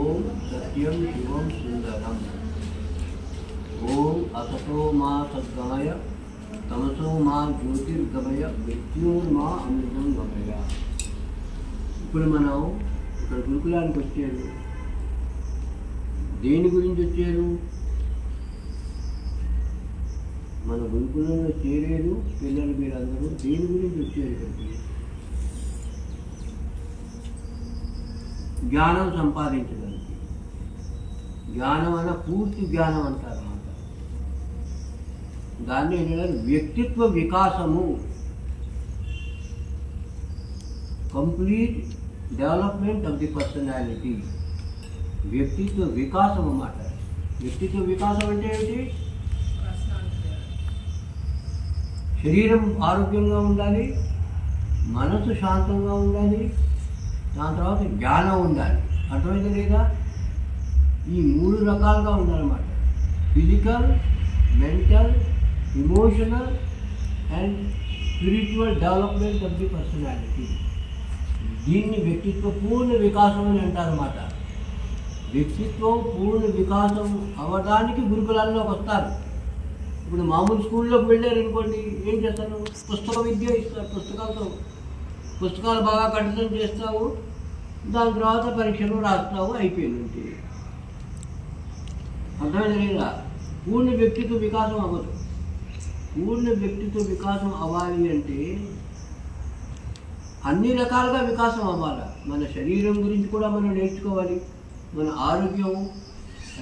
ఓం సత్యం శివం సుందరం. ఓం అసతో మా సద్గమయ తమసో మా జ్యోతిర్గమయ మృత్యుర్మా అమృతం గమయ. ఇప్పుడు మనం ఇక్కడ గురుకులానికి వచ్చారు. దేని గురించి వచ్చారు? మన గురుకులంలో చేరేరు పిల్లలు మీరందరూ దేని గురించి వచ్చారు? ఇక్కడికి జ్ఞానం సంపాదించడానికి. జ్ఞానం అన్న పూర్తి జ్ఞానం అంటారు అన్నమాట. దాన్ని ఏంటంటే వ్యక్తిత్వ వికాసము, complete development of the personality. వ్యక్తిత్వ వికాసం అన్నమాట. వ్యక్తిత్వ వికాసం అంటే ఏంటి? శరీరం ఆరోగ్యంగా ఉండాలి, మనసు శాంతంగా ఉండాలి, దాని తర్వాత జ్ఞానం ఉండాలి. అర్థమైంది లేదా? ఈ 3 రకాలుగా ఉండాలన్నమాట. Physical, mental, emotional and spiritual development of the personality. దీన్ని వ్యక్తిత్వ పూర్ణ వికాసం అని అంటారన్నమాట. వ్యక్తిత్వం పూర్ణ వికాసం అవ్వడానికి గురుకులాల్లోకి వస్తారు. ఇప్పుడు మామూలు స్కూల్లోకి వెళ్ళారు అనుకోండి, ఏం చేస్తాను? పుస్తక విద్య ఇస్తారు. పుస్తకాలు బాగా కంఠస్థం చేస్తావు, దాని తర్వాత పరీక్షలు రాస్తావు, అయిపోయింది. అర్థమైంది లేదా? పూర్ణ వ్యక్తిత్వ వికాసం అవ్వదు. పూర్ణ వ్యక్తిత్వ వికాసం అవ్వాలి అంటే అన్ని రకాలుగా వికాసం అవ్వాలి. మన శరీరం గురించి కూడా మనం నేర్చుకోవాలి. మన ఆరోగ్యం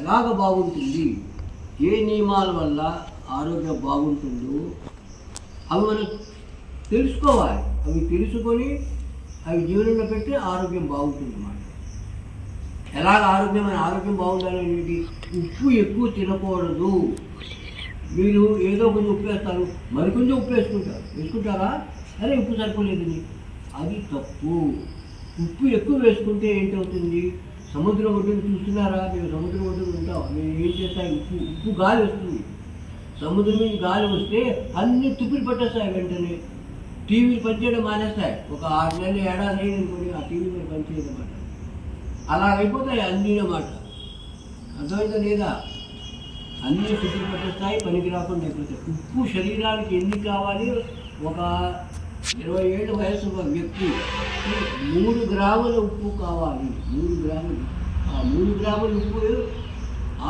ఎలాగ బాగుంటుంది, ఏ నియమాల వల్ల ఆరోగ్యం బాగుంటుందో అవి మనం తెలుసుకోవాలి. అవి తెలుసుకొని అవి జీవనంలో పెట్టి ఆరోగ్యం బాగుంటుంది అన్నమాట. ఎలాగ మన ఆరోగ్యం బాగుండాలనేది, ఉప్పు ఎక్కువ తినకూడదు. మీరు ఏదో కొంచెం ఉప్పు వేస్తారు, మరికొంచెం ఉప్పు వేసుకుంటారా? అరే ఉప్పు సరిపోలేదని, అది తప్పు. ఉప్పు ఎక్కువ వేసుకుంటే ఏంటవుతుంది? సముద్రం ఒడ్డును చూస్తున్నారా? మేము సముద్రం ఒడ్డును ఉంటాం. మేము ఏం చేస్తాం? ఉప్పు గాలి వస్తుంది. సముద్రం మీద గాలి వస్తే అన్ని తుప్పిలు పట్టేస్తాయి. వెంటనే టీవీలు పనిచేయడం మానేస్తాయి. ఒక 6 నెలలు ఏడాది అయిందనుకోండి, ఆ టీవీ మీద పనిచేయదు అన్నమాట. అలాగైపోతాయి అన్నీ అన్నమాట. అర్థమైందా లేదా? అన్నీ తుప్పిలు పట్టేస్తాయి, పనికి రాకుండా అయిపోతాయి. ఉప్పు శరీరానికి ఎన్ని కావాలి? ఒక 20 ఏళ్ళ వయసు వ్యక్తి 3 గ్రాముల ఉప్పు కావాలి. 3 గ్రాములు. ఆ 3 గ్రాముల ఉప్పు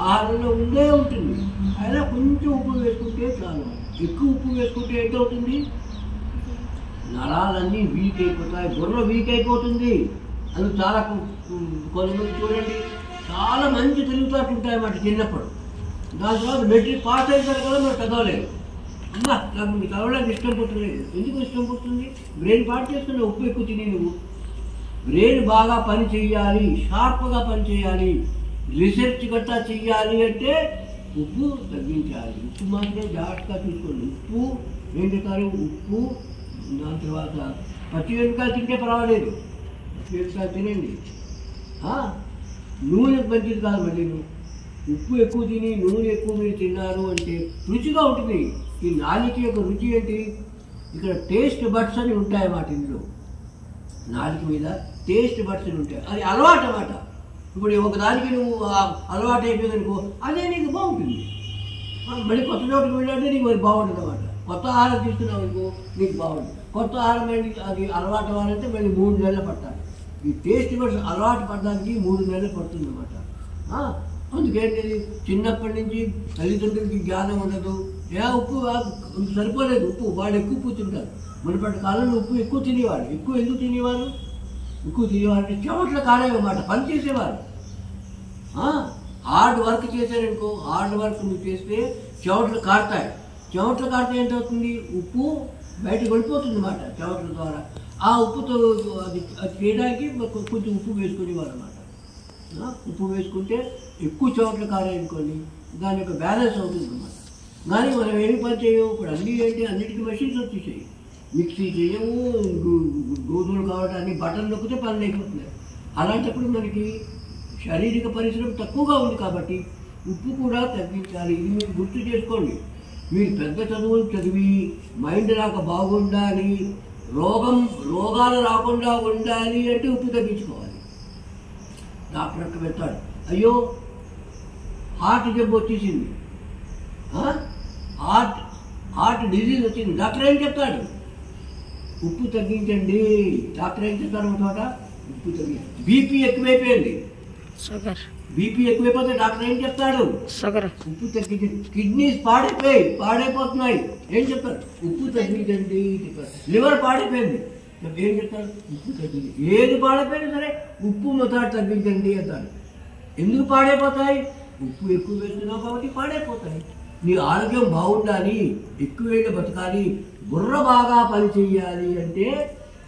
ఆహారంలో ఉండే ఉంటుంది. అయినా కొంచెం ఉప్పు వేసుకుంటే చాలు. ఎక్కువ ఉప్పు వేసుకుంటే ఏంటవుతుంది? నరాలన్నీ వీక్ అయిపోతాయి, బుర్ర వీక్ అయిపోతుంది. అది చాలా కొంతమంది చూడండి, చాలా మంచి తెలివితేటలు ఉంటాయన్నమాట చిన్నప్పుడు. దాని తర్వాత మెట్రిక్ పాస్ అయిన కూడా మనం చదవలేదు. అమ్మా నాకు మీకు చదవడానికి ఇష్టం పుట్టలేదు. ఎందుకు ఇష్టం పుట్టింది? బ్రెయిన్ పాటు చేసుకుని ఉప్పు ఎక్కువ తిని నువ్వు. బ్రెయిన్ బాగా పని చేయాలి, షార్ప్గా పని చేయాలి, రీసెర్చ్ గట్టా చెయ్యాలి అంటే ఉప్పు తగ్గించాలి. ఉప్పు మాత్రం జాగ్రత్తగా చూసుకోండి. ఉప్పు ఏం చెప్తారు? ఉప్పు, దాని తర్వాత పచ్చిమిరపకాయలు తింటే పర్వాలేదు, పచ్చిమిరపకాయలు తినండి. నూనె మంచిది కాదు. మళ్ళీ ఉప్పు ఎక్కువ తిని నూనె ఎక్కువ మీరు తిన్నారు అంటే రుచిగా ఉంటుంది. ఈ నాలుక యొక్క రుచి ఏంటి? ఇక్కడ టేస్ట్ బడ్స్ అని ఉంటాయి అన్నమాట. ఇందులో నాలుక మీద టేస్ట్ బడ్స్ అని ఉంటాయి. అది అలవాటు అన్నమాట. ఇప్పుడు ఒకదానికి నువ్వు అలవాటు అయిపోయింది అనుకో, అదే నీకు బాగుంటుంది. మళ్ళీ కొత్త చోటుకు వెళ్ళాలంటే నీకు మరి బాగుంటుంది అన్నమాట. కొత్త ఆహారం తీసుకున్నావు అనుకో, నీకు బాగుంటుంది. కొత్త ఆహారం అది అలవాటు అవ్వాలంటే మళ్ళీ 3 నెలలు పట్టాలి. ఈ టేస్ట్ బడ్స్ అలవాటు పడడానికి 3 నెలలు పడుతుంది అన్నమాట. అందుకేంటి, చిన్నప్పటి నుంచి తల్లిదండ్రులకి జ్ఞానం ఉండదు. ఉప్పు సరిపోలేదు, ఉప్పు వాళ్ళు ఎక్కువ కూర్చుంటారు. మునుపటి కాలంలో ఉప్పు ఎక్కువ తినేవాడు. ఎందుకు తినేవారు? ఎక్కువ తినేవారు అంటే చెమట్ల కారేవన్నమాట, పని చేసేవారు. హార్డ్ వర్క్ చేశారనుకో, హార్డ్ వర్క్ నువ్వు చేస్తే చెమట్లు కారుతాయి. చెమట్లు కారితే ఏంటవుతుంది? ఉప్పు బయటకు వెళ్ళిపోతుంది అన్నమాట చెమట్ల ద్వారా. ఆ ఉప్పుతో అది చేయడానికి కొంచెం ఉప్పు వేసుకునేవారు అన్నమాట. ఉప్పు వేసుకుంటే ఎక్కువ చెమట్లు కారాయనుకోండి, దాని యొక్క బ్యాలెన్స్ అవుతుంది అన్నమాట. కానీ మనం ఏమి పని చేయము. ఇప్పుడు అన్నిటికీ మెషిన్స్ వచ్చేసాయి. మిక్సీ చేయము, గోధుమలు కావడానికి బటన్ నొక్కితే పనులు అయిపోతున్నాయి. అలాంటప్పుడు మనకి శారీరక పరిశ్రమ తక్కువగా ఉంది కాబట్టి ఉప్పు కూడా తగ్గించాలి. ఇది మీరు గుర్తు చేసుకోండి. మీరు పెద్ద చదువులు చదివి మైండ్ రాక బాగుండాలి, రోగాలు రాకుండా ఉండాలి అంటే ఉప్పు తగ్గించుకోవాలి. డాక్టర్ అక్కడ వెళ్తాడు, అయ్యో హార్ట్ జబ్బు వచ్చేసింది, హార్ట్ డిజీజ్ వచ్చింది. డాక్టర్ ఏం చెప్తాడు? ఉప్పు తగ్గించండి. డాక్టర్ ఏం చెప్తాడు? చోట ఉప్పు తగ్గించండి. బీపీ ఎక్కువైపోయింది, బీపీ ఎక్కువైపోతే డాక్టర్ ఏం చెప్తాడు? ఉప్పు తగ్గించండి. కిడ్నీస్ పాడైపోతున్నాయి, ఏం చెప్తారు? ఉప్పు తగ్గించండి. లివర్ పాడైపోయింది, ఏం చెప్తాడు? ఉప్పు తగ్గించండి. ఏది పాడైపోయినా సరే ఉప్పు మొదట తగ్గించండి అంటాడు. ఎందుకు పాడైపోతాయి? ఉప్పు ఎక్కువ వేస్తున్నావు కాబట్టి పాడైపోతాయి. నీ ఆరోగ్యం బాగుండాలి, ఎక్కువ బతకాలి, బుర్ర బాగా పనిచేయాలి అంటే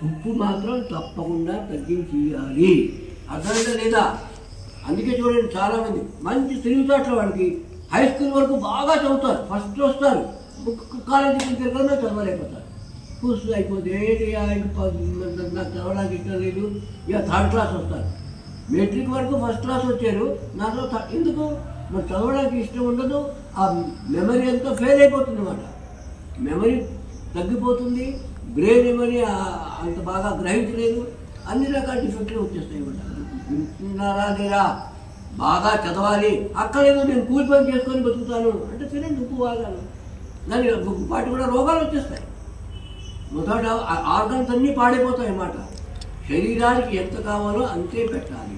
ఉప్పు మాత్రం తప్పకుండా తగ్గించేయాలి. అర్థమైందా లేదా? అందుకే చూడండి, చాలామంది మంచి తెలివితేటల వాడికి హై స్కూల్ వరకు బాగా చదువుతారు, ఫస్ట్ వస్తారు, కాలేజీకి తిరగడమే చదవలేకపోతారు. పూర్తి అయిపోతే నాకు చదవడానికి ఇష్టం లేదు, ఇక థర్డ్ క్లాస్ వస్తారు. మెట్రిక్ వరకు ఫస్ట్ క్లాస్ వచ్చారు, నాకు ఎందుకు మరి చదవడానికి ఇష్టం ఉండదు, ఆ మెమరీ అంతా ఫెయిల్ అయిపోతుంది అన్నమాట. మెమరీ తగ్గిపోతుంది, బ్రెయిన్ మెమరీ అంత బాగా గ్రహించలేదు, అన్ని రకాల డిఫెక్ట్లు వచ్చేస్తాయి అన్నమాట. వింటున్నారా లేరా? బాగా చదవాలి, అక్కడేదో నేను కూలి పని చేసుకొని బతుకుతాను అంటే తినండి, ఉప్పు బాగాను, దాని వాటి కూడా రోగాలు వచ్చేస్తాయి. మొదట ఆర్గన్స్ అన్నీ పాడైపోతాయి అన్నమాట. శరీరానికి ఎంత కావాలో అంతే పెట్టాలి.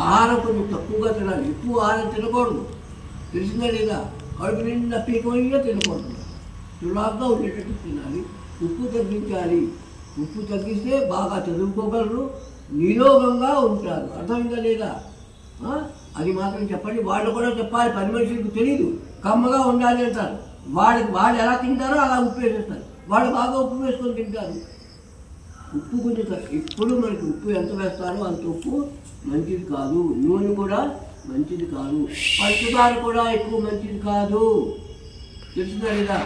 ఆహారం కొంచెం తక్కువగా తినాలి, ఎక్కువ ఆహారం తినకూడదు, తెలిసిందా లేదా? కడుపు నిండా పీకమయ్యే తినకూడదు, చులాగ్గా ఉండేటట్టు తినాలి. ఉప్పు తగ్గించాలి. ఉప్పు తగ్గిస్తే బాగా చదువుకోగలరు, నిరోగంగా ఉంటారు. అర్థమైందా లేదా? అది మాత్రం చెప్పండి. వాళ్ళు కూడా చెప్పాలి, పని మనుషులకు తెలియదు, కమ్మగా ఉండాలి అంటారు. వాళ్ళు ఎలా తింటారో అలా ఉప్పు వేసేస్తారు, వాళ్ళు బాగా ఉప్పు వేసుకొని తింటారు. ఉప్పు కొంచెం ఇప్పుడు మనకి ఉప్పు ఎంత వేస్తారో అంత ఉప్పు మంచిది కాదు. నూనె కూడా మంచిది కాదు, పంచదార కూడా ఎక్కువ మంచిది కాదు, తెలిసిందా లేదా?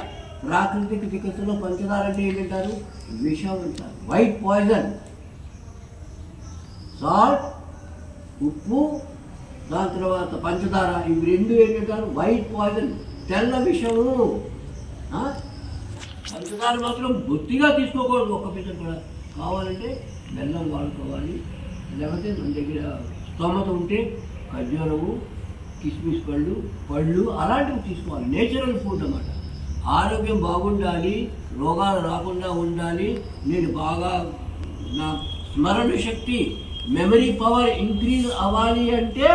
ప్రాకృతిక చికిత్సలో పంచదార అంటే ఏంటంటారు? విషం అంటారు, వైట్ పాయిజన్. సాల్ట్, ఉప్పు, దాని తర్వాత పంచదార, ఇవి రెండు ఏంటంటారు? వైట్ పాయిజన్, తెల్ల విషము. పంచదార మాత్రం బొత్తిగా తీసుకోకూడదు, ఒక్క పిచ్చ కూడా. కావాలంటే బెల్లం వాడుకోవాలి, లేకపోతే మన దగ్గర స్తోమత ఉంటే ఖర్జూరము, కిస్మిస్ పళ్ళు అలాంటివి తీసుకోవాలి. నేచురల్ ఫుడ్ అన్నమాట. ఆరోగ్యం బాగుండాలి, రోగాలు రాకుండా ఉండాలి, నేను బాగా నా స్మరణ శక్తి, మెమరీ పవర్ ఇంక్రీజ్ అవ్వాలి అంటే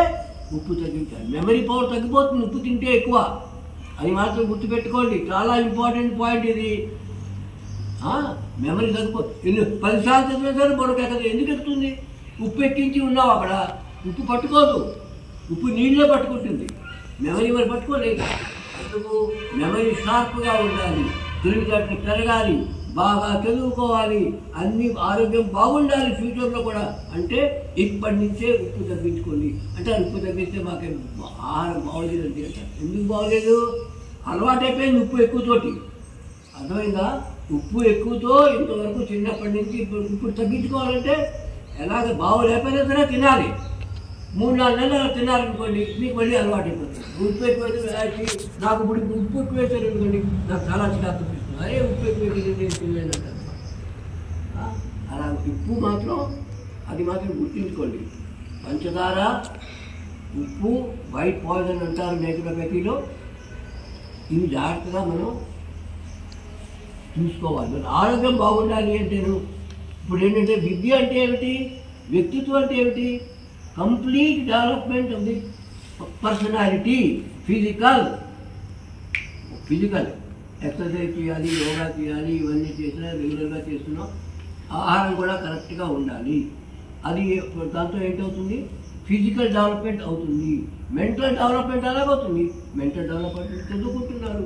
ఉప్పు తగ్గించాలి. మెమరీ పవర్ తగ్గిపోతుంది ఉప్పు తింటే ఎక్కువ, అది మాత్రం గుర్తుపెట్టుకోండి. చాలా ఇంపార్టెంట్ పాయింట్ ఇది. మెమరీ తగ్గిపోతుంది. 10 సార్లు చదివినా సరే బొడకెక్కదు. ఎందుకు ఎక్కుతుంది? ఉప్పు ఎక్కించి ఉన్నావు అక్కడ, ఉప్పు పట్టుకోదు, ఉప్పు నీళ్ళే పట్టుకుంటుంది, మెమరీ మరి పట్టుకోలేదు. అందుకు మెమరీ షార్ప్గా ఉండాలి, తెలివితేటలు పెరగాలి, బాగా చదువుకోవాలి, అన్ని ఆరోగ్యం బాగుండాలి ఫ్యూచర్లో కూడా. అంటే ఇప్పటి నుంచే ఉప్పు తగ్గించుకోండి. అంటే ఉప్పు తగ్గిస్తే మాకే ఆహారం బాగోలేదండి అంటే ఎందుకు బాగోలేదు? అలవాటైపోయింది ఉప్పు ఎక్కువతోటి. అర్థమైందా? ఉప్పు ఎక్కువతో ఇంతవరకు చిన్నప్పటి నుంచి ఇప్పుడు తగ్గించుకోవాలంటే ఎలాగ బాగోలేకపోయినా సరే తినాలి. 3-4 నెలలు తినాలనుకోండి, మీకు మళ్ళీ అలవాటు అయిపోతుంది. ఉప్పు ఎక్కువైతే నాకు ఇప్పుడు ఉప్పు ఎక్కువ వేసారు అనుకోండి, నాకు చాలా చిరాకు అనిపిస్తుంది. అరే ఉప్పు ఎక్కువ నేను తినలేదంటారు. అలా ఉప్పు మాత్రం అది మాత్రం గుర్తుంచుకోండి. పంచదార, ఉప్పు, వైట్ పాయిజన్ అంటారు నేచురోపతిలో. ఇవి జాగ్రత్తగా మనం చూసుకోవాలి. మన ఆరోగ్యం బాగుండాలి అంటేను ఇప్పుడు ఏంటంటే విద్య అంటే ఏమిటి, వ్యక్తిత్వం అంటే ఏమిటి? Complete development of the personality. Physical exercise చేయాలి, యోగా చేయాలి, ఇవన్నీ చేసినా రెగ్యులర్గా చేస్తున్నాం. ఆహారం కూడా కరెక్ట్గా ఉండాలి. అది దాంతో ఏంటవుతుంది? ఫిజికల్ డెవలప్మెంట్ అవుతుంది. మెంటల్ డెవలప్మెంట్ ఎలాగవుతుంది? మెంటల్ డెవలప్మెంట్ చదువుకుంటున్నారు,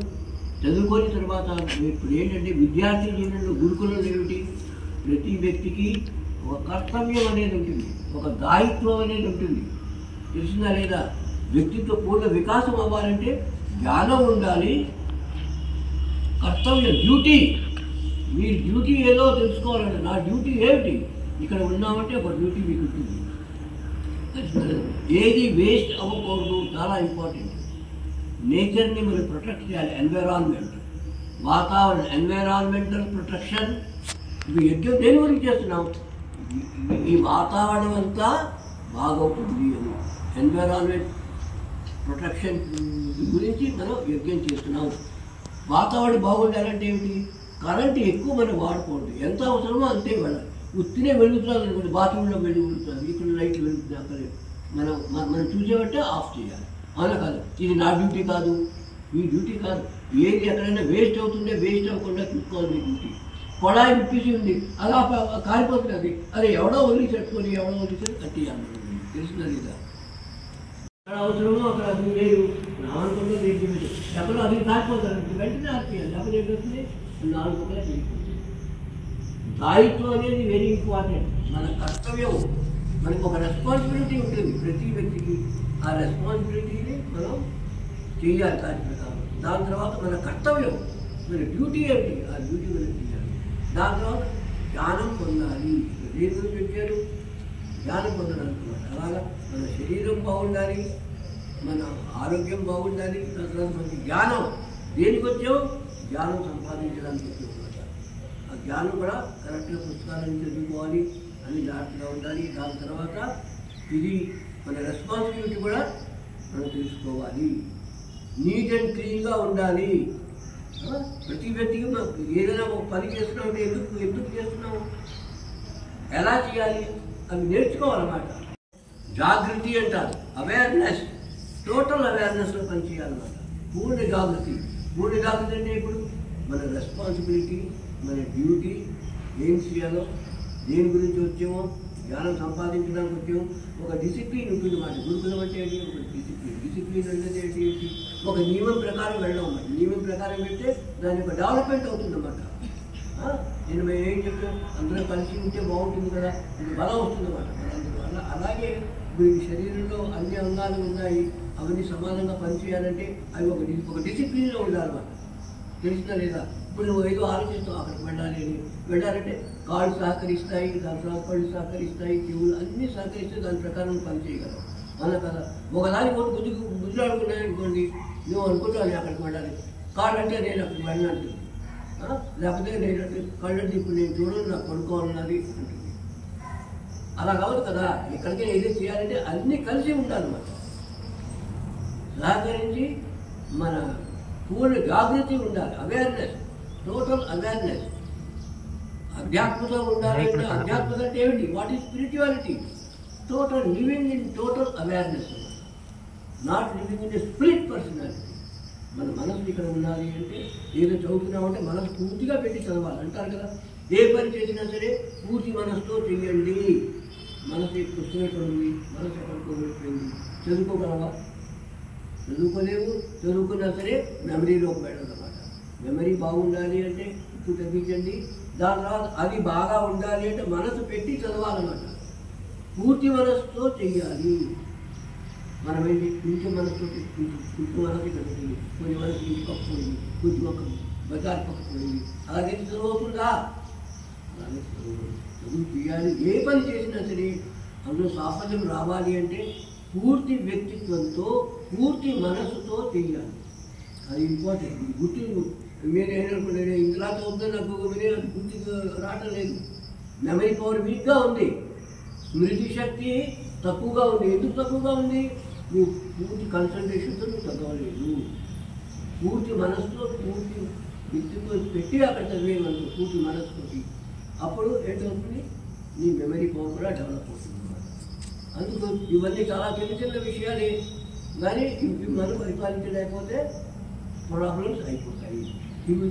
చదువుకొని తర్వాత ఇప్పుడు ఏంటంటే విద్యార్థి జీవనంలో గురుకులంలో ఏమిటి? ప్రతి వ్యక్తికి ఒక కర్తవ్యం అనేది ఉంటుంది, ఒక దాయిత్వం అనేది ఉంటుంది. తెలిసిందా లేదా? వ్యక్తిత్వ పూర్ణ వికాసం అవ్వాలంటే జ్ఞానం ఉండాలి, కర్తవ్యం, డ్యూటీ. మీరు డ్యూటీ ఏదో తెలుసుకోవాలంటే నా డ్యూటీ ఏమిటి? ఇక్కడ ఉన్నామంటే ఒక డ్యూటీ మీకు ఉంటుంది. ఏది వేస్ట్ అవ్వకూడదు, చాలా ఇంపార్టెంట్. నేచర్ని మనం ప్రొటెక్ట్ చేయాలి. ఎన్విరాన్మెంట్, వాతావరణం, ఎన్విరాన్మెంటల్ ప్రొటెక్షన్. ఇవి యజ్ఞం దేని గురించి చేస్తున్నాం? ఈ వాతావరణం అంతా బాగవుతుంది అని. ఎన్విరాన్మెంట్ ప్రొటెక్షన్ గురించి మనం యజ్ఞం చేస్తున్నాం. వాతావరణం బాగుండాలంటే ఏమిటి? కరెంటు ఎక్కువ మనం వాడకూడదు, ఎంత అవసరమో అంతే వెళ్ళాలి. ఉత్తినే వెలుగుతున్నారు అనుకోండి, బాత్రూంలో వెలుగుతున్నారు, ఇక్కడ లైట్లు వెలుగుతుంది, అక్కడ మనం చూసేబట్టే ఆఫ్ చేయాలి. అవునా కాదు? ఇది నా డ్యూటీ కాదు, మీ డ్యూటీ కాదు. ఏది ఎక్కడైనా వేస్ట్ అవుతుంటే వేస్ట్ అవ్వకుండా చూసుకోవాలి మీ డ్యూటీ. కొడాయి విప్పేసి ఉంది, అలా కాలిపోతుంది, అది ఎవడో వదిలిపెట్టుకొని ఎవడో వదిలిపెట్టి కట్టేయాలి. తెలిసిందా లేదా? అక్కడ అవసరమో అక్కడ అది లేదు, నాలుగు లేదు, ఎక్కడో అది కాలిపోతారు, వెంటనే ఆర్పేయాలి. లేకపోతే ఏంటంటే 4 వెళ్ళిపోతుంది. దాయిత్వం అనేది వెరీ ఇంపార్టెంట్. మన కర్తవ్యం, మనకు ఒక రెస్పాన్సిబిలిటీ ఉంటుంది ప్రతి వ్యక్తికి. ఆ రెస్పాన్సిబిలిటీని మనం చేయాలి దాని ప్రకారం. దాని తర్వాత మన కర్తవ్యం, మన డ్యూటీ ఏంటి, ఆ డ్యూటీ మనం చేయాలి. దాని తర్వాత జ్ఞానం పొందాలి. దేని గురించి వచ్చారు? జ్ఞానం పొందడానికి. అలాగా మన శరీరం బాగుండాలి, మన ఆరోగ్యం బాగుండాలి. దాని తర్వాత మనకి జ్ఞానం. దేనికి వచ్చావు? జ్ఞానం సంపాదించడానికి వచ్చామన్నమాట. ఆ జ్ఞానం కూడా కరెక్ట్గా పుస్తకాలను చదువుకోవాలి, అన్ని జాగ్రత్తగా ఉండాలి. దాని తర్వాత ఇది మన రెస్పాన్సిబిలిటీ కూడా మనం తెలుసుకోవాలి. నీట్ అండ్ క్లీన్గా ఉండాలి. ప్రతి వ్యక్తికి ఏదైనా ఒక పని చేస్తున్నాం అంటే ఎందుకు చేస్తున్నాము, ఎలా చేయాలి అవి నేర్చుకోవాలన్నమాట. జాగృతి అంటారు, అవేర్నెస్, టోటల్ అవేర్నెస్లో పనిచేయాలన్నమాట. పూర్ణ జాగృతి. పూర్ణ జాగృతి అంటే ఇప్పుడు మన రెస్పాన్సిబిలిటీ, మన డ్యూటీ, ఏం చేయాలో, దేని గురించి వచ్చామో, జ్ఞానం సంపాదించడానికి వచ్చాము. ఒక డిసిప్లిన్ ఉంటుంది మాట. గురుకులం అంటే ఏంటి? ఒక డిసిప్లిన్. డిసిప్లిన్ అనేది ఏంటి? ఒక నియమం ప్రకారం వెళ్ళడం అన్నమాట. నియమం ప్రకారం వెళ్తే దాని యొక్క డెవలప్మెంట్ అవుతుందన్నమాట. నేను మేము ఏం చెప్తాం, అందరూ కలిసి ఉంటే బాగుంటుంది కదా, ఇది బలం వస్తుందన్నమాట. అందువల్ల అలాగే ఇప్పుడు ఈ శరీరంలో అన్ని అంగాలు ఉన్నాయి, అవన్నీ సమానంగా పనిచేయాలంటే అవి ఒక డిసిప్లిన్లో ఉండాలన్నమాట. తెలిసినా లేదా? ఇప్పుడు నువ్వు ఏదో ఆలోచిస్తావు అక్కడికి వెళ్ళాలంటే కాళ్ళు సహకరిస్తాయి, దాని తర్వాత కళ్ళు సహకరిస్తాయి, చెవులు అన్నీ సహకరిస్తే దాని ప్రకారం పని చేయగలవు. అలా కదా. ఒకదాని కొద్ది గుజ్జులాడుకున్నాయనుకోండి, నువ్వు అనుకుంటావు అక్కడికి వెళ్ళాలి, కాళ్ళు అంటే నేను అక్కడికి వెళ్ళినట్టు, లేకపోతే నేను కళ్ళు అంటే ఇప్పుడు నేను చూడను, నాకు పడుకోవాలన్నది అంటుంది. అలా కావద్దు కదా. ఎక్కడికైనా ఏదో చేయాలంటే అన్నీ కలిసి ఉండాలన్నమాట. సహకరించి మన పూర్ణ జాగృతి ఉండాలి. Awareness, total awareness. అధ్యాత్మత ఉండాలి. అధ్యాత్మత అంటే ఏమిటి? What is spirituality? Total living in total awareness, not living in a spirit personality. మన మనసు ఇక్కడ ఉండాలి అంటే ఏదో చదువుతున్నామంటే మనసు పూర్తిగా పెట్టి చదవాలి అంటారు కదా. ఏ పని చేసినా సరే పూర్తి మనసుతో చెయ్యండి. మనసు పుస్తకం ఎక్కడ ఉంది, మనసు ఎక్కడ కోల్పోయింది, చదువుకోగలవా? చదువుకోలేవు. చదువుకున్నా సరే మెమరీలోకి వెళ్ళాలన్నమాట. మెమరీ బాగుండాలి అంటే ఉప్పు తగ్గించండి. దాని తర్వాత అది బాగా ఉండాలి అంటే మనసు పెట్టి చదవాలన్నమాట. పూర్తి మనసుతో చెయ్యాలి. మనం ఏంటి, కొంచెం మనసుతో కొంచెం మనసు కట్టుకుంది, కొంచెం మనసు ఇంటి పక్కపోయింది, కొంచెం ఒక బజార్ పక్కపోయింది, అలాగే చదువుతుందా? అలాగే చదువు చేయాలి. ఏ పని చేసినా సరే అందులో సాఫల్యం రావాలి అంటే పూర్తి వ్యక్తిత్వంతో, పూర్తి మనసుతో చేయాలి. అది ఇంపార్టెంట్. గుర్తు మీరు ఏమనుకుంటే ఇంతలా చదువుతా నాకు అది గుర్తుకు రావటం లేదు. మెమరీ పవర్ వీక్గా ఉంది, స్మృతి శక్తి తక్కువగా ఉంది. ఎందుకు తక్కువగా ఉంది? నువ్వు పూర్తి కాన్సన్ట్రేషన్తో నువ్వు చదవలేదు. పూర్తి మనసుతో, పూర్తి వ్యక్తిత్వం పెట్టి అక్కడ చదివేయమనుకో, పూర్తి మనసుతోటి. అప్పుడు ఏంటవుతుంది? నీ మెమరీ పవర్ కూడా డెవలప్ అవుతుంది. అందుకు ఇవన్నీ చాలా చిన్న చిన్న విషయాలే, కానీ ఇవి మనం పరిపాలించలేకపోతే ప్రాబ్లమ్స్ అయిపోతాయి.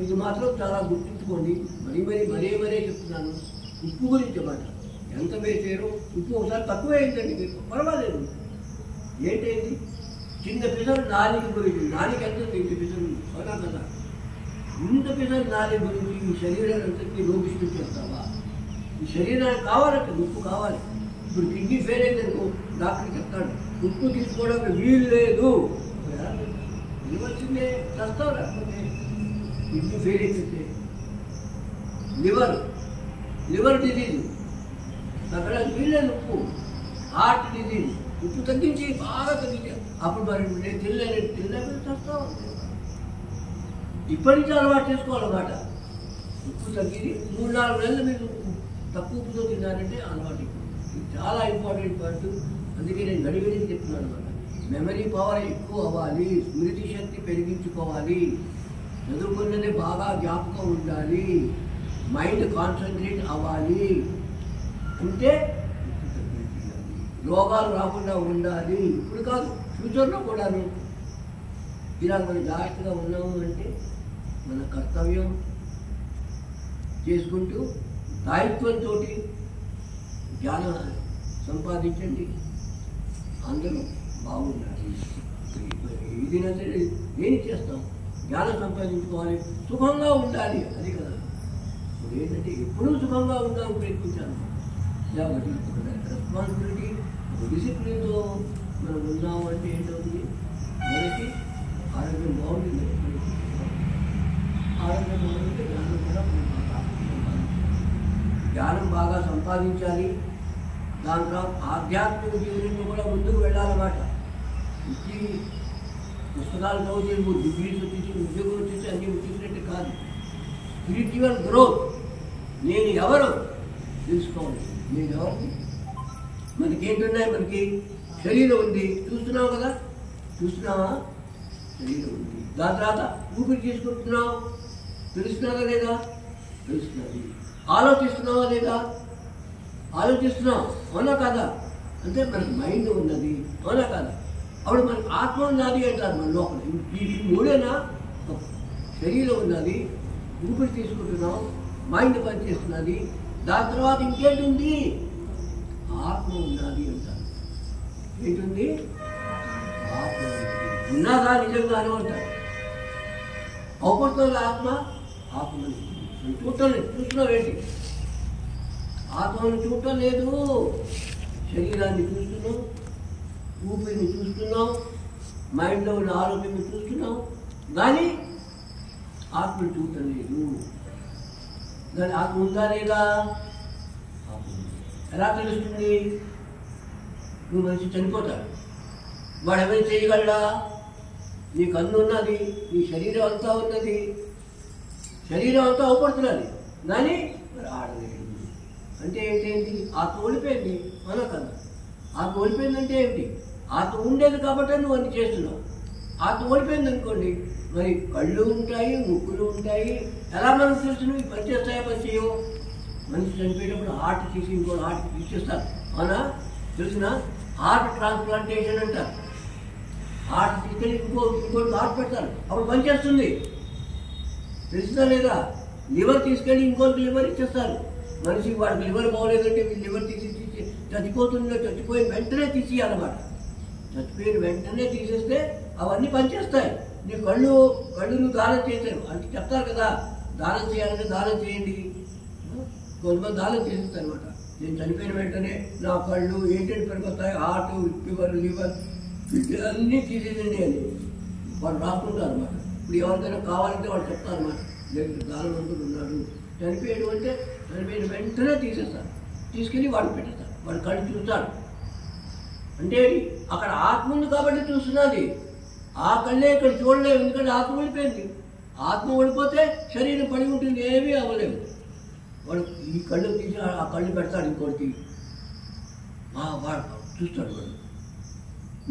ఇది మాత్రం చాలా గుర్తుంచుకోండి. మరీ చెప్తున్నాను. ఉప్పు గురించి మాట ఎంత వేసారో, ఉప్పు ఒకసారి తక్కువ అయిందండి మీకు పర్వాలేదు. ఏంటైంది? చిన్న పిసరు నాలుగు గురించి, నాలుగు ఎంత ఇంత పిసరు అవునా కదా. ఇంత పిసరు నాలుగు గురించి ఈ శరీరాన్ని అంతటినీ రోగిస్తూ చేస్తావా? ఈ శరీరానికి కావాలంటే ఉప్పు కావాలి. ఇప్పుడు కిడ్నీ ఫెయిల్ అయిందనుకో, డాక్టర్ చెప్తాడు ఉప్పు తీసుకోవడానికి వీలు లేదు. వచ్చిందే చేస్తావు. లేకపోతే కిడ్నీ ఫెయిల్ అయిపోతే లివర్ డిజీజ్ తగ్గడానికి వీల్లేదు. ఉప్పు హార్ట్ డిజీజ్, ఉప్పు తగ్గించి బాగా తగ్గించి అప్పుడు మరి నేను తినలేకపోతే చేస్తావు. ఇప్పటి నుంచి అలవాటు చేసుకోవాలన్నమాట. ఉప్పు తగ్గింది 3-4 నెలలు మీరు తక్కువ ఉప్పుతో తిన్నారంటే అలవాటు. ఇది చాలా ఇంపార్టెంట్ పాయింట్. అందుకే నేను గడిగడికి చెప్తున్నాను అనమాట. మెమరీ పవర్ ఎక్కువ అవ్వాలి, స్మృతి శక్తి పెరిగించుకోవాలి, చదువుకున్నది బాగా జ్ఞాపకం ఉండాలి, మైండ్ కాన్సన్ట్రేట్ అవ్వాలి అంటే రోగాలు రాకుండా ఉండాలి. ఇప్పుడు కాదు, ఫ్యూచర్లో కూడాను ఇలా మనం జాగ్రత్తగా ఉన్నాము అంటే మన కర్తవ్యం చేసుకుంటూ దాయత్వంతో జ్ఞానం సంపాదించండి. అందరూ బాగుండాలి. ఇది ఏం చేస్తాం? జ్ఞానం సంపాదించుకోవాలి, సుఖంగా ఉండాలి. అది కదా ఇప్పుడు ఏంటంటే ఎప్పుడూ సుఖంగా ఉందాం ప్రయత్నించాను. కాబట్టి రెస్పాన్సిబిలిటీ, డిసిప్లిన్తో మనం ఉన్నాము అంటే ఏంటవుతుంది? మనకి ఆరోగ్యం బాగుంటుంది. ఆరోగ్యం బాగుంటే జ్ఞానం కూడా జ్ఞానం బాగా సంపాదించాలి. దాని తర్వాత ఆధ్యాత్మిక జీవనంలో కూడా ముందుకు వెళ్ళాలన్నమాట. ఈ పుస్తకాలు చదివితే నువ్వు డిగ్రీస్ వచ్చేసి ఉద్యోగం వచ్చేసి అన్నీ వచ్చేసినట్టు కాదు. స్పిరిచువల్ గ్రోత్, నేను ఎవరు తెలుసుకోవాలి. నేను ఎవరు? మనకేంటున్నాయి? మనకి శరీరం ఉంది, చూస్తున్నావు కదా, చూస్తున్నావా? శరీరం ఉంది. దాని తర్వాత ఊపిరి తీసుకుంటున్నావు, తెలుస్తున్నదా లేదా? తెలుస్తున్నది. ఆలోచిస్తున్నావా లేదా? ఆలోచిస్తున్నావు, అవునా కదా? అంటే మనకి మైండ్ ఉన్నది, అవునా కదా? అప్పుడు మనకి ఆత్మ ఉన్నది అంటారు. మన లోపల ఈ మూడేనా? శరీరం ఉన్నది, ఊపిరి తీసుకుంటున్నాం, మైండ్ పనిచేస్తున్నది, దాని తర్వాత ఇంకేంటి ఉంది? ఆత్మ ఉన్నది అంటారు. ఏంటుంది? ఆత్మ ఉన్నదా నిజంగానే అంటారు. అవపడుతుంది ఆత్మ. ఆత్మని చూడటం లేదు. చూస్తున్నావు ఏంటి? ఆత్మని చూడటం లేదు. శరీరాన్ని చూస్తున్నాం, ఊపిరిని చూస్తున్నాం, మైండ్లో ఉన్న ఆరోగ్యాన్ని చూస్తున్నాం, కానీ ఆత్మని చూడటం లేదు. దాని ఆత్మ ఉందా లేదా? ఎలా తెలుస్తుంది? నువ్వు మనిషి చనిపోతాడు, వాడు ఏమైనా చేయగలడా? నీ కన్ను ఉన్నది, నీ శరీరం అంతా ఉన్నది, శరీరం అంతా అవపడుతున్నది, కానీ మరి ఆడలేదు. అంటే ఏంటి? ఆత్మ ఓడిపోయింది, అలా కదా? ఆత్మ ఓడిపోయిందంటే ఏమిటి? ఆత్మ ఉండేది కాబట్టి నువ్వు అన్ని చేస్తున్నావు. ఆత్మ ఓడిపోయింది అనుకోండి, మరి కళ్ళు ఉంటాయి, ముక్కులు ఉంటాయి, ఎలా మనకు తెలుసు నువ్వు పని చేస్తాయా పని చేయవు? మనిషి చనిపోయేటప్పుడు హార్ట్ తీసి ఇంకో హార్ట్ తీసేస్తారు, అవునా? తెలిసిన హార్ట్ ట్రాన్స్ప్లాంటేషన్ అంటారు. హార్ట్ తీసుకెళ్ళి ఇంకోటి హార్ట్ పెడతారు, అప్పుడు పని చేస్తుంది. తెలిసినా లేదా? లివర్ తీసుకెళ్ళి ఇంకోటి లివర్ ఇచ్చేస్తారు. మనిషికి వాడికి లివర్ బాగోలేదంటే వీళ్ళు లివర్ తీసి చచ్చిపోయిన వెంటనే తీసేయాలన్నమాట. చచ్చిపోయిన వెంటనే తీసేస్తే అవన్నీ పనిచేస్తాయి. నీ కళ్ళు నువ్వు దానం చేశారు అంటే చెప్తారు కదా, దానం చేయాలంటే దానం చేయండి. కొంతమంది దానం చేసేస్తారు అనమాట. నేను చనిపోయిన వెంటనే నా కళ్ళు ఏంటంటే పనికొస్తాయి, హార్ట్, లివర్ అన్నీ తీసేయండి అని వాళ్ళు రాసుకుంటారు అనమాట. ఇప్పుడు ఎవరికైనా కావాలంటే వాళ్ళు చెప్తారు అనమాట, దానం అనుకుంటున్నాడు చనిపోయాడు అంటే చనిపోయిన వెంటనే తీసేస్తారు, తీసుకెళ్ళి వాడు పెట్టేస్తారు, వాడు కళ్ళు చూస్తాడు. అంటే అక్కడ ఆత్మ ఉంది కాబట్టి చూస్తున్నది, ఆ కళ్ళే ఇక్కడ చూడలేవు, ఎందుకంటే ఆత్మ ఓడిపోయింది. ఆత్మ ఓడిపోతే శరీరం పడి ఉంటుంది, ఏమీ అవ్వలేవు. వాడు ఈ కళ్ళు తీసి ఆ కళ్ళు పెడతాడు ఇంకోటికి, వాడు చూస్తాడు. వాడు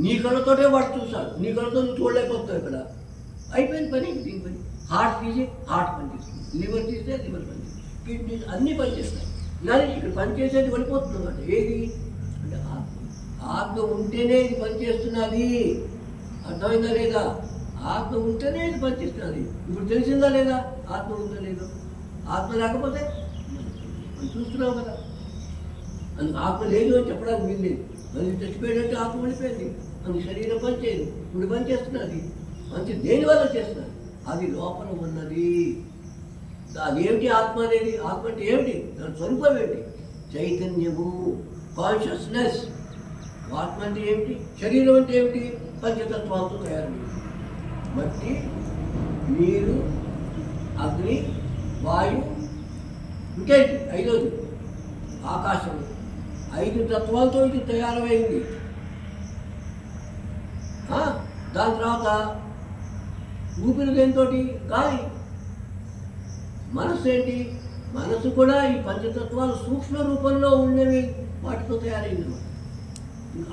నీ కళ్ళతోటే వాడు చూస్తాడు, నీ కళ్ళతో నువ్వు చూడలేకపోతావు. ఇక్కడ అయిపోయింది పని. దీని పని హార్ట్ తీసి హార్ట్ పనిచేస్తుంది, లివర్ తీస్తే లివర్ పనిచేస్తుంది, కిడ్నీస్ అన్నీ పనిచేస్తాయి. కానీ ఇక్కడ పనిచేసేది వెళ్ళిపోతుంది అన్నమాట. ఏది అంటే ఆత్మ. ఆత్మ ఉంటేనే ఇది పనిచేస్తున్నది. అర్థమైందా లేదా? ఆత్మ ఉంటేనే ఇది పనిచేస్తున్నది. ఇప్పుడు తెలిసిందా లేదా? ఆత్మ ఉందా లేదా? ఆత్మ లేకపోతే మనం చూస్తున్నాం కదా. అందుకు ఆత్మ లేదు అని చెప్పడానికి వీల్లేదు. మనకి చచ్చిపోయేటట్టు ఆత్మ వెళ్ళిపోయింది, మనకి శరీరం పనిచేయదు, ఇప్పుడు పనిచేస్తున్నది. మంచి దేనివల్ల చేస్తున్నది? అది లోపల ఉన్నది. అదేమిటి ఆత్మ అనేది? ఆత్మ అంటే ఏమిటి? దాని స్వరూపం ఏమిటి? చైతన్యము, కాన్షియస్నెస్. ఆత్మ అంటే ఏమిటి? శరీరం అంటే ఏమిటి? పంచతత్వాలతో తయారు. మట్టి, నీరు, అగ్ని, వాయు, ఇంకేంటి? ఐదోది ఆకాశం. 5 తత్వాలతో ఇది తయారైంది. దాని తర్వాత ఊపిరి దేంతో? గాలి. మనస్సు ఏంటి? మనసు కూడా ఈ పంచతత్వాలు సూక్ష్మ రూపంలో ఉండేవి, వాటితో తయారైంది.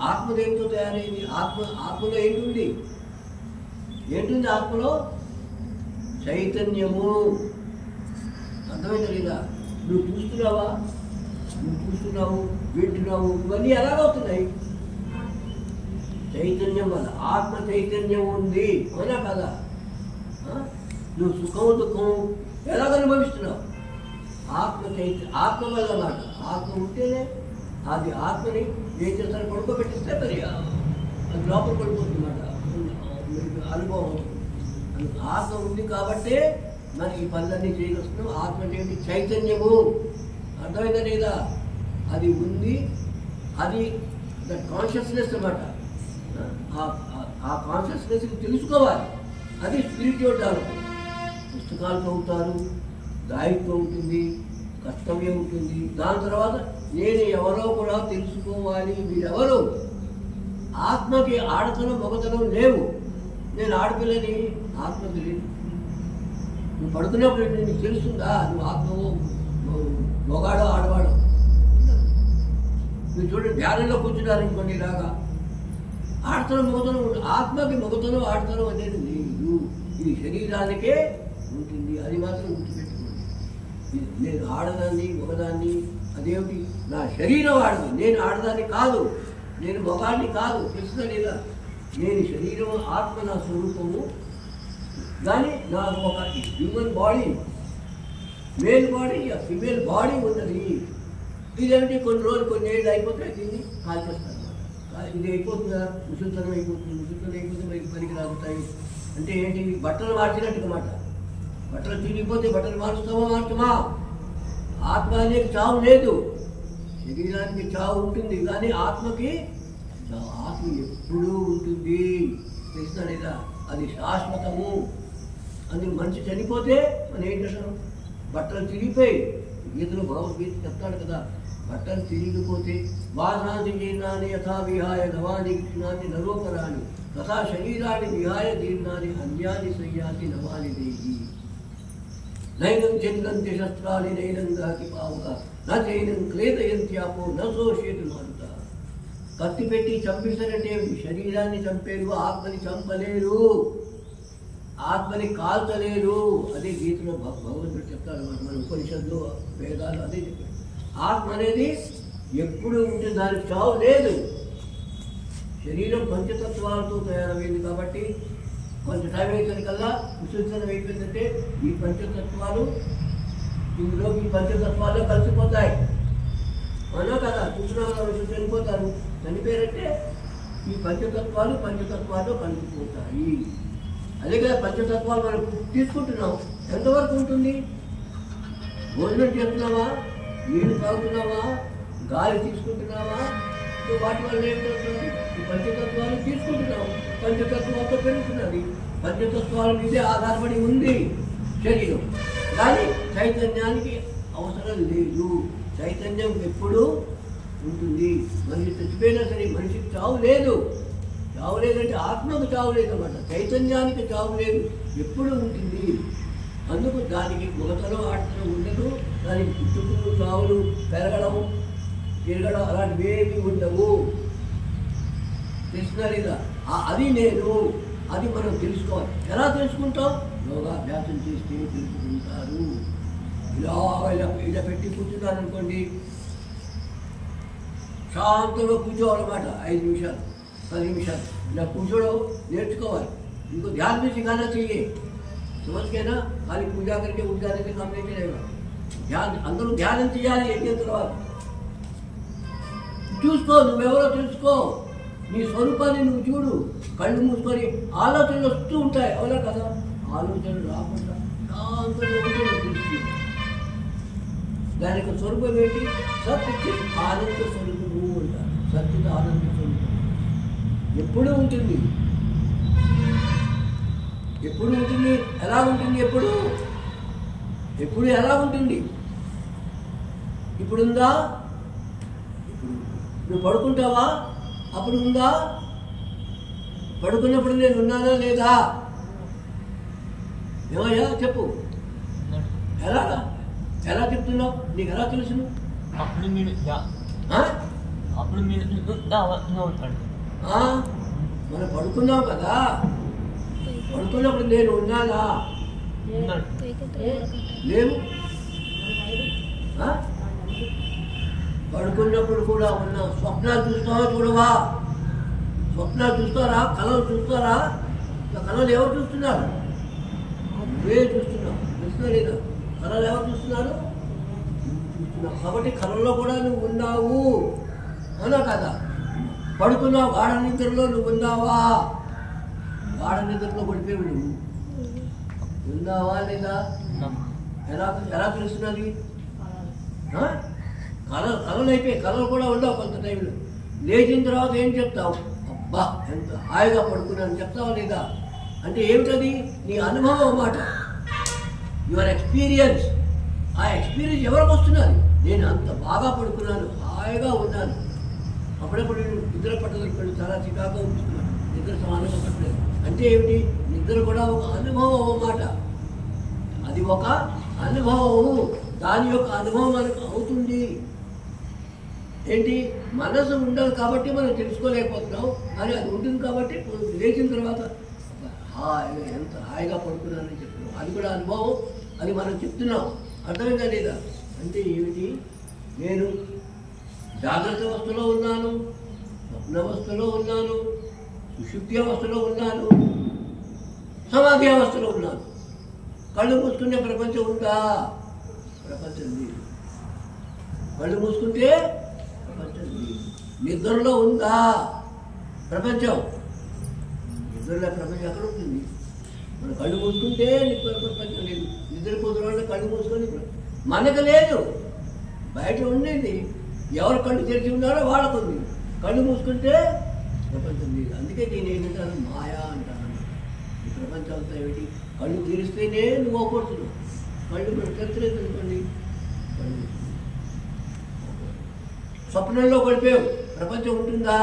ఆత్మ దేంతో తయారైంది? ఆత్మలో ఏంటుంది? ఆత్మలో చైతన్యము. అర్థమైందా లేదా? నువ్వు చూస్తున్నావు, వింటున్నావు, ఇవన్నీ ఎలాగవుతున్నాయి? చైతన్యం వల్ల. ఆత్మ చైతన్యం ఉంది, అవునా కదా? నువ్వు సుఖము దుఃఖము ఎలాగ అనుభవిస్తున్నావు? ఆత్మ వల్ల మాట. ఆత్మ ఉంటేనే అది ఆత్మని ఏం చేస్తాను? పడుకోబెట్టిస్తే మరి అది లోపల పడిపోతుందన్నమాట. అనుభవం ఆత్మ ఉంది కాబట్టే మరి ఈ పనులన్నీ చేయగలుగుతున్నాం. ఆత్మ ఏంటి? చైతన్యము. అర్థమైందా లేదా? అది ఉంది, అది ద కాన్షియస్నెస్ అన్నమాట. ఆ కాన్షియస్నెస్ తెలుసుకోవాలి. అది స్పిరిచువల్ డెవలప్మెంట్. పుస్తకాలు చదువుతారు, దాయిత్వం ఉంటుంది, కర్తవ్యం ఉంటుంది. దాని తర్వాత నేను ఎవరో కూడా తెలుసుకోవాలి. మీరెవరు? ఆత్మకి ఆడతనం మగతనం లేవు. నేను ఆడపిల్లని, ఆత్మ తెలియదు. నువ్వు పడుకున్నప్పుడు నీకు తెలుస్తుందా నువ్వు ఆత్మవో మొగాడో ఆడవాడో? మీరు చూడండి, ధ్యానంలో కూర్చున్నారు ఇంకోండి, ఇలాగా ఆడతనం మగతనం ఉంటుంది. ఆత్మకి మగతనం ఆడతనం అనేది లేదు. ఇది శరీరానికే ఉంటుంది. అది మాత్రం గుర్తుపెట్టుకోండి. నేను ఆడదాన్ని మగదాన్ని, అదేమిటి? నా శరీరం ఆడదు, నేను ఆడదాన్ని కాదు, నేను మగాడిని కాదు. తెలుస్తుందా లేదా? నేను శరీరం, ఆత్మ నా స్వరూపము. కానీ నాకు ఒక human body, male body, female body ఉన్నది. ఇదేమిటి? కొన్ని రోజులు కొన్ని ఏళ్ళు అయిపోతాయి, దీన్ని కాల్చేస్తాను. ఇది అయిపోతుందా? ముసలితనం అయిపోతుంది. ముసలితనం అయిపోతే మనకి పనికి రాగుతాయి. అంటే ఏంటి? బట్టలు మార్చినట్టు అన్నమాట. బట్టలు తిరిగిపోతే బట్టలు మార్చుమా? ఆత్మ అనేది చావు లేదు. శరీరానికి చావు ఉంటుంది, కానీ ఆత్మకి ఆత్మ ఎప్పుడూ ఉంటుంది. తెలుసా లేదా? అది శాశ్వతము. అందుకు మనిషి చనిపోతే మనం ఏం చేస్తాం? బట్టలు తిరిగిపోయి, గీతలో భగవద్గీత చెప్తాడు కదా, బట్టలు తిరిగిపోతే వాసాన్ని జీర్ణాన్ని యథా విహాయ నవాని కృష్ణాన్ని నరోపరాన్ని తథా శరీరాన్ని విహాయ జీర్ణాన్ని అన్యాన్ని సయ్యాన్ని నవాని దేహి నైనం చంద్రంతి శస్త్రాన్ని నైనం గాకి పావుక నైనం క్లేదయంత్యాపో నోషేటు మారుత. కత్తి పెట్టి చంపేశారంటే శరీరాన్ని చంపేరు, ఆత్మని చంపలేరు, ఆత్మని కాల్చలేరు. అదే గీతలో భగవంతుడు చెప్తాడు. మన ఉపనిషత్తులు, వేదాలు అదే చెప్పాడు. ఆత్మ అనేది ఎప్పుడు ఉంటే దానికి చావు లేదు. శరీరం పంచతత్వాలతో తయారైంది కాబట్టి కొంచెం టైం అయిపోయినకల్లా విసర్జన అయిపోయిందంటే ఈ పంచతత్వాలు ఇందులోకి పంచతత్వాల్లో కలిసిపోతాయి. అవునా కదా? చూసిన చనిపోతారు. చనిపోయారంటే ఈ పంచతత్వాలు కలిసిపోతాయి. అదే కదా పంచతత్వాలు మనం తీసుకుంటున్నాం. ఎంతవరకు ఉంటుంది? భోజనం చేస్తున్నావా, నీళ్ళు తాగుతున్నావా, గాలి తీసుకుంటున్నావా? వాటి వల్ల ఏమిటవుతుంది? ఈ పంచతత్వాలు తీసుకుంటున్నాం. పంచతత్వాలతో పెరుగుతున్నది. పంచతత్వాల మీదే ఆధారపడి ఉంది శరీరం. కానీ చైతన్యానికి అవసరం లేదు. చైతన్యం ఎప్పుడూ ఉంటుంది. మనిషి చచ్చిపోయినా సరే మనిషికి చావు లేదు. చావు లేదంటే ఆత్మకు చావు లేదన్నమాట. చైతన్యానికి చావు లేదు, ఎప్పుడు ఉంటుంది. అందుకు దానికి మొగతనం ఆడతనం ఉండదు. దానికి పుట్టుకులు, చావులు, పెరగడం, తిరగడం అలాంటివి ఏమీ ఉండవు. తెలిసినా లేదా? అది నేను, అది మనం తెలుసుకోవాలి. ఎలా తెలుసుకుంటాం? యోగాభ్యాసం చేస్తే తెలుసుకుంటారు. ఇలా పెట్టి కూర్చున్నారనుకోండి, శాంతంగా కూర్చోవాలన్నమాట. 5 నిమిషాలు 10 నిమిషాలు ఇలా కూర్చోవడం నేర్చుకోవాలి. इनको ध्यान भी सिखाना चाहिए, समझ के ना, खाली पूजा करके उठ जाने से काम नहीं चलेगा. ध्यान अंदर ध्यान చేయాలి. అయిన తర్వాత చూసుకో, నువ్వెవరో తెలుసుకో, నీ స్వరూపాన్ని నువ్వు చూడు. కళ్ళు మూసుకొని ఆలోచనలు వస్తూ ఉంటాయి, అవునా కదా? ఆలోచనలు రాకుండా శాంతంగా తెలుస్తుంది. దానికి స్వరూపం ఏంటి? సత్య ఆనంద స్వరూపము అంటారు. సత్యత ఆనంద స్వరూపం ఎప్పుడూ ఉంటుంది. ఎప్పుడు ఉంటుంది? ఎలా ఉంటుంది? ఎప్పుడు ఎలా ఉంటుంది? ఇప్పుడుందా? ఇప్పుడు నువ్వు పడుకుంటావా? అప్పుడు ఉందా? పడుకున్నప్పుడు నేను ఉన్నానా లేదా? ఏమయ్యా చెప్పు. ఎలా చెప్తున్నావు? నీకు ఎలా తెలుసును? అప్పుడు మీరు ఉంటాడు. మనం పడుకున్నాం కదా, పడుకున్నప్పుడు నేను ఉన్నానా? లేవు. పడుకున్నప్పుడు కూడా ఉన్నా. స్వప్నాలు చూస్తావా చూడవా? స్వప్నాలు చూస్తారా? కళలు చూస్తారా? కళలు ఎవరు చూస్తున్నారు? నువ్వే చూస్తున్నావు. చూస్తున్నా లేదా? కళలు ఎవరు చూస్తున్నారు? చూస్తున్నావు. కాబట్టి కళల్లో కూడా నువ్వు ఉన్నావు, అవునా కదా? పడుకున్నావు, గాఢ నిద్రలో నువ్వు ఉన్నావా? గాఢ నిద్రలో పడిపోయావు నువ్వు ఉన్నావా లేదా? ఎలా ఎలా తెలుస్తున్నది? కళలు అయిపోయి కళలు కూడా ఉండవు కొంత టైంలో. లేచిన తర్వాత ఏం చెప్తావు? అబ్బా ఎంత హాయిగా పడుకున్నాను చెప్తావా లేదా? అంటే ఏమిటది? నీ అనుభవం అన్నమాట, యువర్ ఎక్స్పీరియన్స్. ఆ ఎక్స్పీరియన్స్ ఎవరికి వస్తున్నది? నేను అంత బాగా పడుకున్నాను, హాయిగా ఉన్నాను. అప్పుడప్పుడు నేను నిద్ర పట్టదలుపుకొని చాలా చికాగా ఉంచుతున్నాను, నిద్ర సమానంగా పట్టలేదు. అంటే ఏమిటి? నిద్ర కూడా ఒక అనుభవం అన్నమాట. అది ఒక అనుభవం. దాని యొక్క అనుభవం మనకు అవుతుంది. ఏంటి? మనసు ఉండదు కాబట్టి మనం తెలుసుకోలేకపోతున్నాం, కానీ అది ఉంటుంది కాబట్టి లేచిన తర్వాత హాయిగా ఎంత హాయిగా పడుకున్నానని చెప్తున్నాం. అది కూడా అనుభవం, అది మనం చెప్తున్నాం. అర్థమైందా లేదా? అంటే ఏమిటి? నేను జాగ్రత్త అవస్థలో ఉన్నాను, స్వప్నావస్థలో ఉన్నాను, సుషుప్తి అవస్థలో ఉన్నాను, సమాధి అవస్థలో ఉన్నాను. కళ్ళు మూసుకునే ప్రపంచం ఉందా? ప్రపంచం లేదు. కళ్ళు మూసుకుంటే ప్రపంచం లేదు. నిద్రలో ఉందా ప్రపంచం? నిద్రలో ప్రపంచం ఎక్కడ ఉంటుంది? మన కళ్ళు మూసుకుంటే ప్రపంచం లేదు. నిద్రపోతున్న కళ్ళు మూసుకొని మనకు లేదు, బయట ఉండింది. ఎవరు కళ్ళు తెరిచి ఉన్నారో వాళ్ళకు ఉంది. కళ్ళు మూసుకుంటే ప్రపంచం లేదు. అందుకే దీని ఏంటంటారు? మాయా అంటారు. ఈ ప్రపంచం అంతా ఏమిటి? కళ్ళు తెరిస్తేనే నువ్వు అవపడుతున్నావు. కళ్ళు మనం తెరచలేదు అనుకోండి, కళ్ళు స్వప్నంలో గడిపావు. ప్రపంచం ఉంటుందా?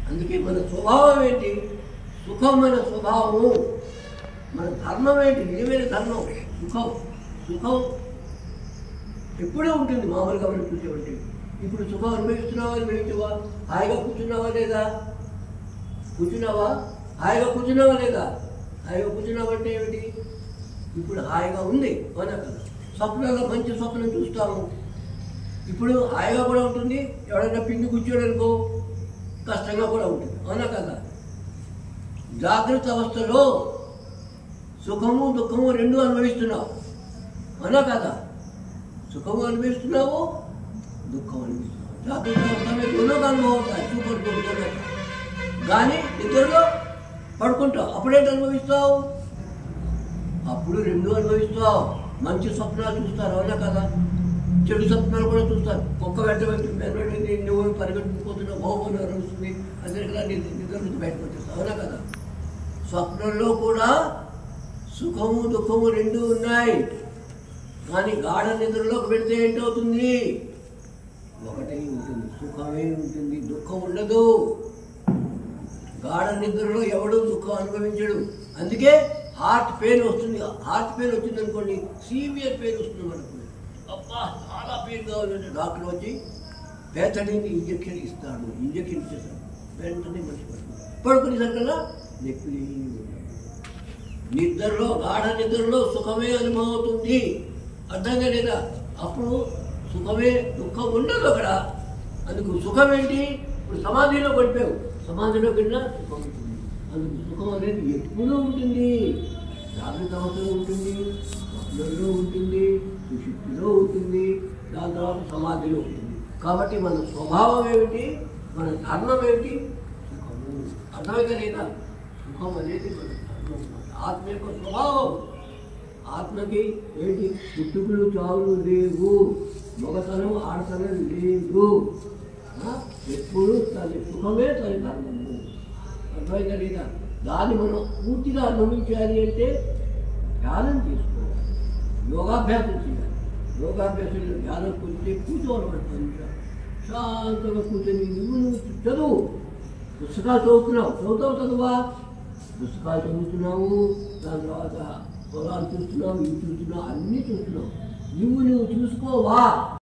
అందుకే మన స్వభావం ఏంటి? సుఖం మన స్వభావము. మన ధర్మం ఏంటి? నిజమైన ధర్మం సుఖం. సుఖం ఎప్పుడూ ఉంటుంది. మామూలుగా మనం చూసేవంటే ఇప్పుడు సుఖం అనుభవిస్తున్నావా, అనుభవించవా? హాయిగా కూర్చున్నావా లేదా? కూర్చున్నావా? హాయిగా కూర్చున్నావా లేదా? హాయిగా కూర్చున్నావంటే ఏమిటి? ఇప్పుడు హాయిగా ఉంది, అవునా కదా? స్వప్నంలో మంచి స్వప్నం చూస్తాము, ఇప్పుడు హాయిగా కూడా ఉంటుంది. ఎవరైనా పిండి కూర్చోడనుకో కష్టంగా కూడా ఉంటుంది, అవునా కదా? జాగ్రత్త అవస్థలో సుఖము దుఃఖము రెండు అనుభవిస్తున్నావు, అవునా కదా? సుఖము అనుభవిస్తున్నావు, దుఃఖం అనుభవిస్తున్నావు. జాగ్రత్త అవస్థ దోనోగా అనుభవం అవుతాయి, సూపర్ దోనోగా. కానీ నిద్రలో పడుకుంటావు, అప్పుడేంటి అనుభవిస్తావు? అప్పుడు రెండు అనుభవిస్తావు. మంచి స్వప్నాలు చూస్తారు, అవునా కదా? చెడు స్వప్నాలు కూడా చూస్తారు. కుక్క వెంట నువ్వు పరిగెట్టుకుపోతున్నావు, బాగున్నా వస్తుంది, అదే కదా నిద్ర నుంచి బయటకు వచ్చేస్తావు, అవునా కదా? స్వప్నంలో కూడా సుఖము దుఃఖము రెండు ఉన్నాయి. కానీ గాఢ నిద్రలోకి పెడితే ఏంటవుతుంది? ఒకటే ఉంటుంది, సుఖమే ఉంటుంది, దుఃఖం ఉండదు. గాఢ నిద్రలో ఎవడు దుఃఖం అనుభవించడు. అందుకే హార్ట్ పెయిన్ వస్తుంది. హార్ట్ పెయిన్ వచ్చింది అనుకోండి, సీవియర్ పెయిన్ వస్తుంది మనకు. అబ్బా చాలా పెయిన్ కావాలంటే డాక్టర్ వచ్చి పేతడిని ఇంజక్షన్ ఇస్తాడు. ఇంజక్షన్ ఇచ్చేస్తాడు, వెంటనే మనిషి పడుకునేసరికల్లా నొప్పి. నిద్రలో గాఢ నిద్రలో సుఖమే అనుభవం అవుతుంది, అర్థంగా లేదా? అప్పుడు సుఖమే, దుఃఖం ఉండదు అక్కడ. అందుకు సుఖం ఏంటి? ఇప్పుడు సమాధిలో పడిపోయావు, సమాధిలో కింద సుఖం ఉంటుంది. అందుకు సుఖం అనేది ఎప్పుడూ ఉంటుంది. జాగ్రత్త అవసరం ఉంటుంది, స్వప్నంలో ఉంటుంది, సుషుప్తిలో ఉంటుంది, దాని తర్వాత సమాధిలో ఉంటుంది. కాబట్టి మన స్వభావం ఏమిటి? మన ధర్మం ఏమిటి? సుఖము. అర్థమైతే లేదా? సుఖం అనేది మన ధర్మం, ఆత్మ యొక్క స్వభావం. ఆత్మకి ఏంటి? పుట్టుకులు చావులు లేవు, మగతనం ఆడతనం లేదు. ఎప్పుడు తల్లి సుఖమే తల్లి ధర్మము. అర్థమైతే లేదా? దాన్ని మనం పూర్తిగా అనుభవించాలి అంటే ధ్యానం చేసుకోవాలి, యోగాభ్యాసం చేయాలి. యోగాభ్యాసంలో ధ్యానం కూర్చొని కూర్చోవాలి, శాంతంగా కూర్చొని నువ్వు చదువు. పుస్తకాలు చదువుతావు చదువా? పుస్తకాలు చదువుతున్నావు, దాని తర్వాత పొలాలు చూస్తున్నావు, ఇవి చూస్తున్నావు, అన్నీ చూస్తున్నావు. నువ్వు చూసుకోవా?